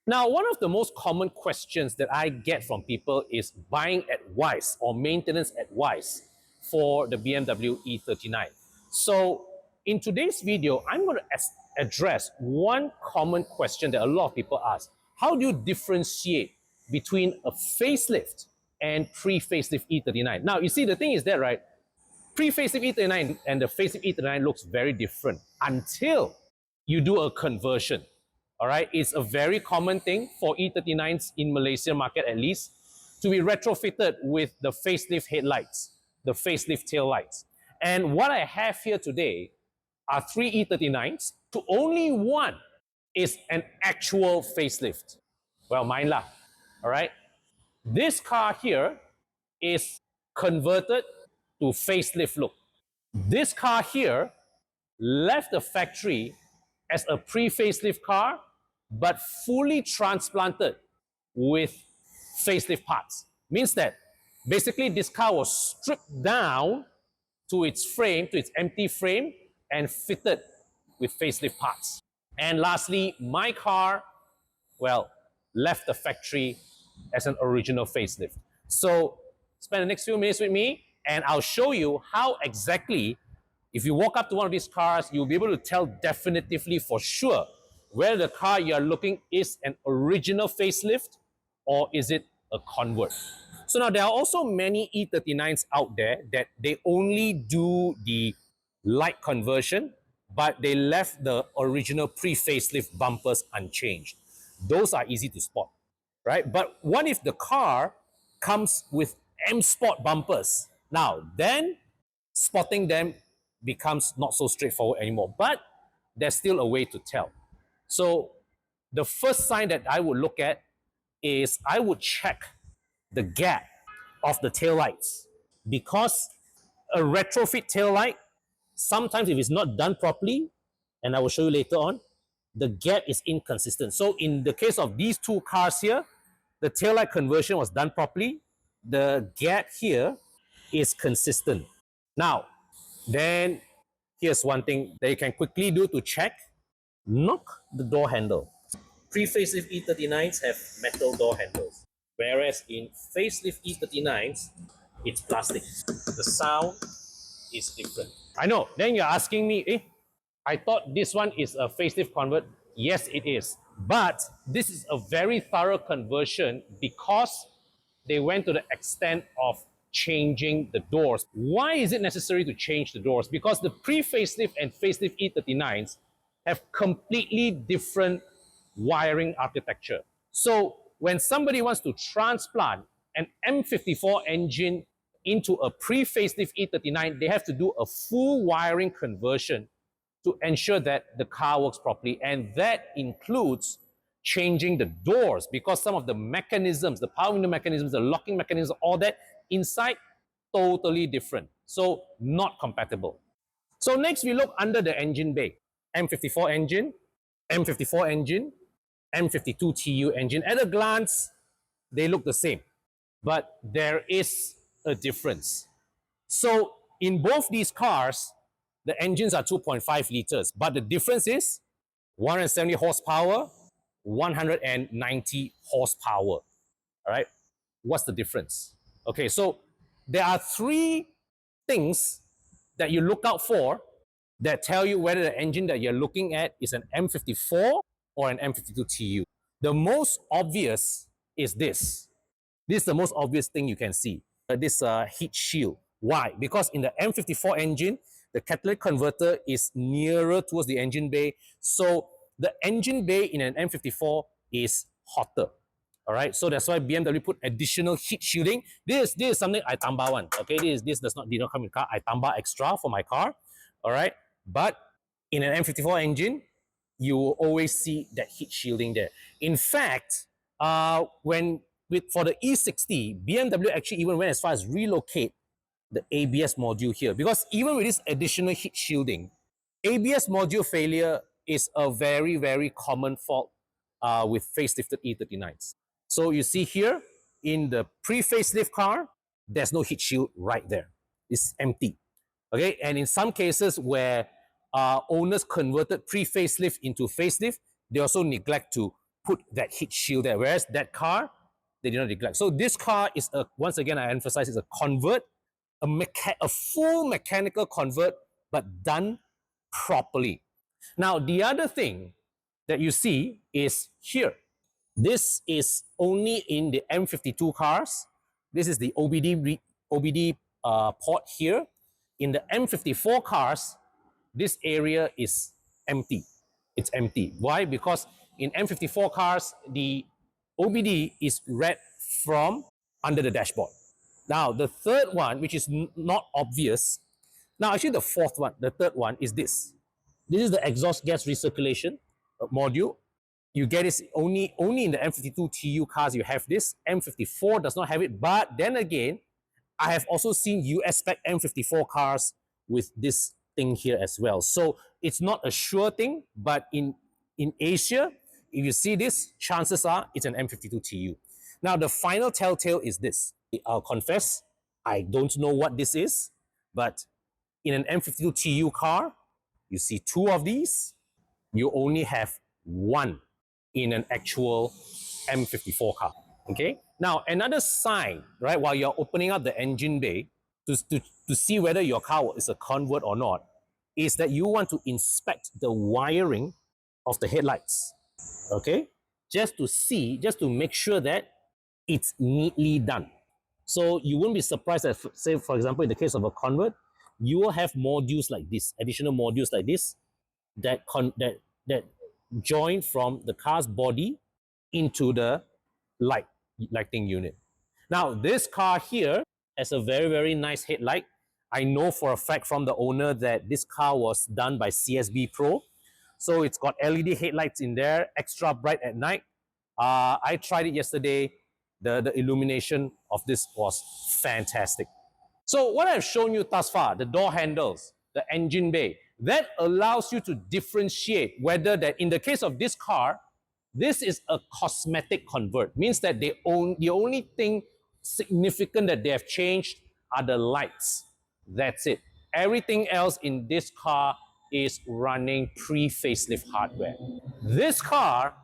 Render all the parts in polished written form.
Now, one of the most common questions that I get from people is buying at Wise or maintenance at Wise for the BMW E39. So in today's video, I'm going to address one common question that a lot of people ask. How do you differentiate between a facelift and pre-facelift E39? Now, you see, the thing is that, right, pre-facelift E39 and the facelift E39 looks very different until you do a conversion. All right, it's a very common thing for E39s in Malaysia market at least to be retrofitted with the facelift headlights, the facelift tail lights. And what I have here today are 3 E39s to only one is an actual facelift. Well, mine lah. All right. This car here is converted to facelift look. This car here left the factory as a pre-facelift car, but fully transplanted with facelift parts. Means that basically this car was stripped down to its frame, to its empty frame, and fitted with facelift parts. And lastly, my car, well, left the factory as an original facelift. So spend the next few minutes with me and I'll show you how exactly, if you walk up to one of these cars, you'll be able to tell definitively for sure whether the car you're looking is an original facelift or is it a convert. So now there are also many E39s out there that they only do the light conversion, but they left the original pre-facelift bumpers unchanged. Those are easy to spot, right? But what if the car comes with M Sport bumpers? Now, then spotting them becomes not so straightforward anymore, but there's still a way to tell. So the first sign that I would look at is I would check the gap of the taillights, because a retrofit taillight, sometimes if it's not done properly, and I will show you later on, the gap is inconsistent. So in the case of these two cars here, the taillight conversion was done properly. The gap here is consistent. Now, then here's one thing that you can quickly do to check. Knock the door handle. Pre-facelift E39s have metal door handles, whereas in facelift E39s, it's plastic. The sound is different. I know, then you're asking me, I thought this one is a facelift convert. Yes, it is. But this is a very thorough conversion because they went to the extent of changing the doors. Why is it necessary to change the doors? Because the pre-facelift and facelift E39s have completely different wiring architecture. So when somebody wants to transplant an M54 engine into a pre-facelift E39, they have to do a full wiring conversion to ensure that the car works properly. And that includes changing the doors, because some of the mechanisms, the power window mechanisms, the locking mechanisms, all that inside, totally different. So not compatible. So next we look under the engine bay. M54 engine, M54 engine, M52 TU engine. At a glance, they look the same, but there is a difference. So in both these cars, the engines are 2.5 liters, but the difference is 170 horsepower, 190 horsepower. All right, what's the difference? Okay, so there are 3 things that you look out for that tell you whether the engine that you're looking at is an M54 or an M52 TU. The most obvious is this. This is the most obvious thing you can see. This heat shield. Why? Because in the M54 engine, the catalytic converter is nearer towards the engine bay. So the engine bay in an M54 is hotter. All right, so that's why BMW put additional heat shielding. This is something I tambah one. Okay, this did not come in the car. I tambah extra for my car. All right, but in an M54 engine, you will always see that heat shielding there. In fact, for the E60, BMW actually even went as far as relocate the ABS module here, because even with this additional heat shielding, ABS module failure is a very, very common fault with facelifted E39s. So you see here, in the pre-facelift car, there's no heat shield right there. It's empty. Okay, and in some cases where owners converted pre-facelift into facelift, they also neglect to put that heat shield there. Whereas that car, they did not neglect. So this car is once again, I emphasize, is a convert, a full mechanical convert, but done properly. Now, the other thing that you see is here. This is only in the M52 cars. This is the OBD port here. In the M54 cars, this area is empty. It's empty. Why? Because in M54 cars, the OBD is read from under the dashboard. Now, the third one, which is not obvious, now actually the fourth one, the third one is this. This is the exhaust gas recirculation module. You get it only in the M52 TU cars you have this. M54 does not have it, but then again, I have also seen US spec M54 cars with this thing here as well. So it's not a sure thing, but in Asia, if you see this, chances are it's an M52 TU. Now, the final telltale is this. I'll confess, I don't know what this is, but in an M52 TU car, you see two of these, you only have one in an actual M54 car. Okay. Now, another sign, right, while you're opening up the engine bay to see whether your car is a convert or not, is that you want to inspect the wiring of the headlights. Okay. Just to make sure that it's neatly done. So you won't be surprised that, say, for example, in the case of a convert, you will have modules like this, additional modules like this, that join from the car's body into the lighting unit. Now, this car here has a very, very nice headlight. I know for a fact from the owner that this car was done by CSB Pro. So it's got LED headlights in there, extra bright at night. I tried it yesterday. The illumination of this was fantastic. So what I've shown you thus far, the door handles, the engine bay, that allows you to differentiate whether that in the case of this car, this is a cosmetic convert. Means that the only thing significant that they have changed are the lights. That's it. Everything else in this car is running pre-facelift hardware. This car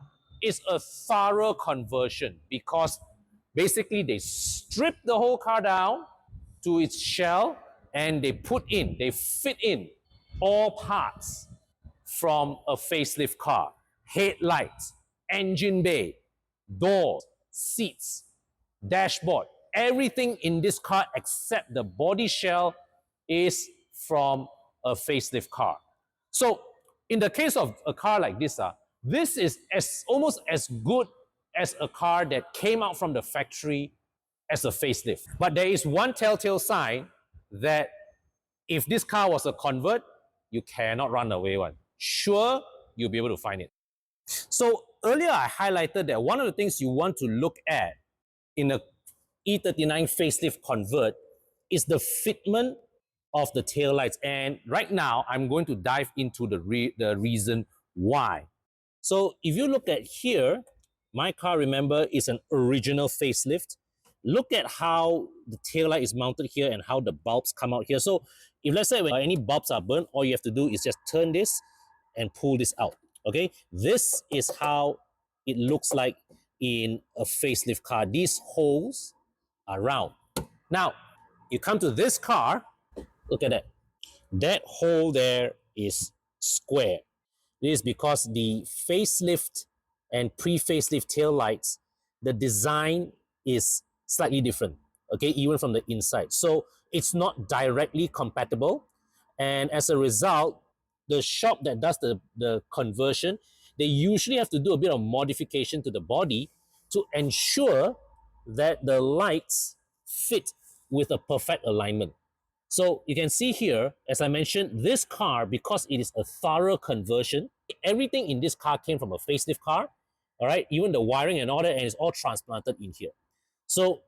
is a thorough conversion because basically they strip the whole car down to its shell and they fit in all parts from a facelift car. Headlights, engine bay, doors, seats, dashboard. Everything in this car except the body shell is from a facelift car. So in the case of a car like this, this is almost as good as a car that came out from the factory as a facelift. But there is one telltale sign that if this car was a convert, you cannot run away one. Sure, you'll be able to find it. So earlier I highlighted that one of the things you want to look at in a E39 facelift convert is the fitment of the taillights. And right now, I'm going to dive into the reason why. So if you look at here, my car, remember, is an original facelift. Look at how the taillight is mounted here and how the bulbs come out here. So if let's say when any bulbs are burnt, all you have to do is just turn this and pull this out. Okay, this is how it looks like in a facelift car. These holes are round. Now, you come to this car, look at that. That hole there is square. This is because the facelift and pre-facelift tail lights, the design is slightly different, okay, even from the inside. So it's not directly compatible. And as a result, the shop that does the conversion, they usually have to do a bit of modification to the body to ensure that the lights fit with a perfect alignment. So you can see here, as I mentioned, this car, because it is a thorough conversion, everything in this car came from a facelift car, all right? Even the wiring and all that, and it's all transplanted in here. So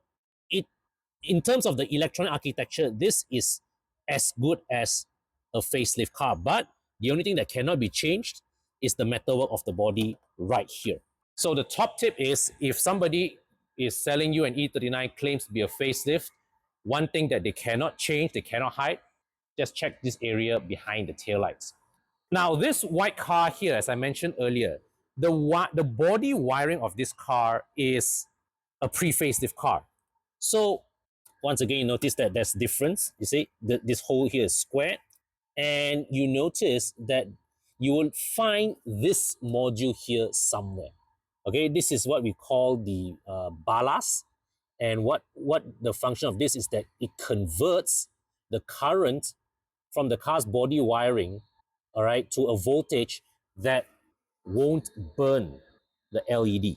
in terms of the electronic architecture, this is as good as a facelift car. But the only thing that cannot be changed is the metalwork of the body right here. So the top tip is, if somebody is selling you an E39, claims to be a facelift, one thing that they cannot change, they cannot hide, just check this area behind the taillights. Now, this white car here, as I mentioned earlier, the body wiring of this car is a pre-facelift car. So once again, you notice that there's difference. You see, this hole here is square, and you notice that you will find this module here somewhere. Okay, this is what we call the ballast, and what the function of this is that it converts the current from the car's body wiring, all right, to a voltage that won't burn the LED.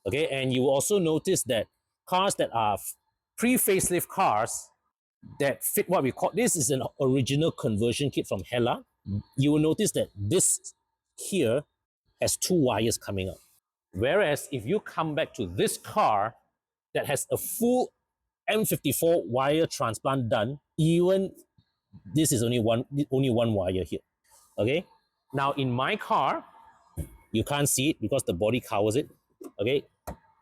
Okay, and you will also notice that cars that are pre-facelift cars that fit what we call, this is an original conversion kit from Hella. You will notice that this here has two wires coming out. Whereas if you come back to this car that has a full M54 wire transplant done, even this is only one wire here. Okay. Now in my car, you can't see it because the body covers it. Okay.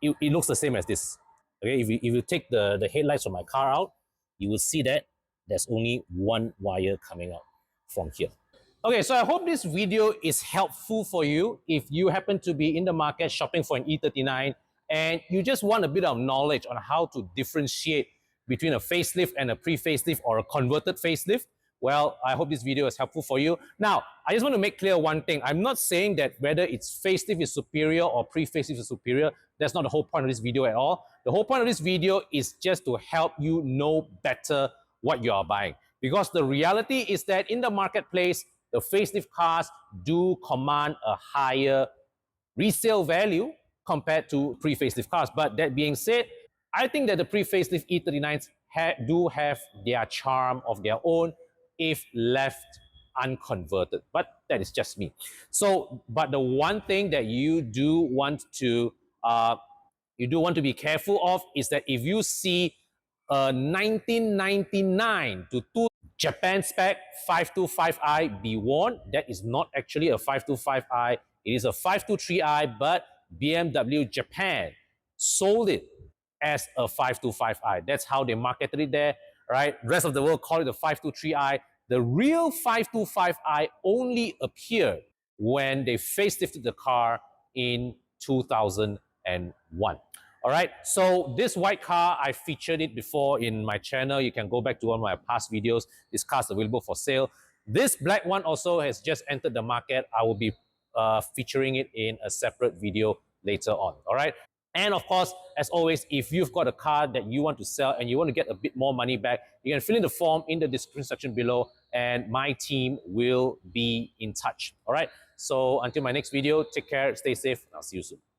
It looks the same as this. Okay. If you take the headlights from my car out, you will see that there's only one wire coming out from here. Okay, so I hope this video is helpful for you if you happen to be in the market shopping for an E39 and you just want a bit of knowledge on how to differentiate between a facelift and a pre-facelift or a converted facelift. Well, I hope this video is helpful for you. Now, I just want to make clear one thing. I'm not saying that whether it's facelift is superior or pre-facelift is superior. That's not the whole point of this video at all. The whole point of this video is just to help you know better what you are buying. Because the reality is that in the marketplace, the facelift cars do command a higher resale value compared to pre-facelift cars. But that being said, I think that the pre-facelift E39s do have their charm of their own if left unconverted. But that is just me. So, but the one thing that you do want to be careful of is that if you see a 1999 to 2 Japan spec 525i be worn, that is not actually a 525i, it is a 523i, but BMW Japan sold it as a 525i. That's how they marketed it there, right? Rest of the world call it a 523i. The real 525i only appeared when they facelifted the car in 2001. All right, so this white car, I featured it before in my channel. You can go back to one of my past videos. This car is available for sale. This black one also has just entered the market. I will be featuring it in a separate video later on. All right. And of course, as always, if you've got a car that you want to sell and you want to get a bit more money back, you can fill in the form in the description section below and my team will be in touch. All right. So until my next video, take care, stay safe, and I'll see you soon.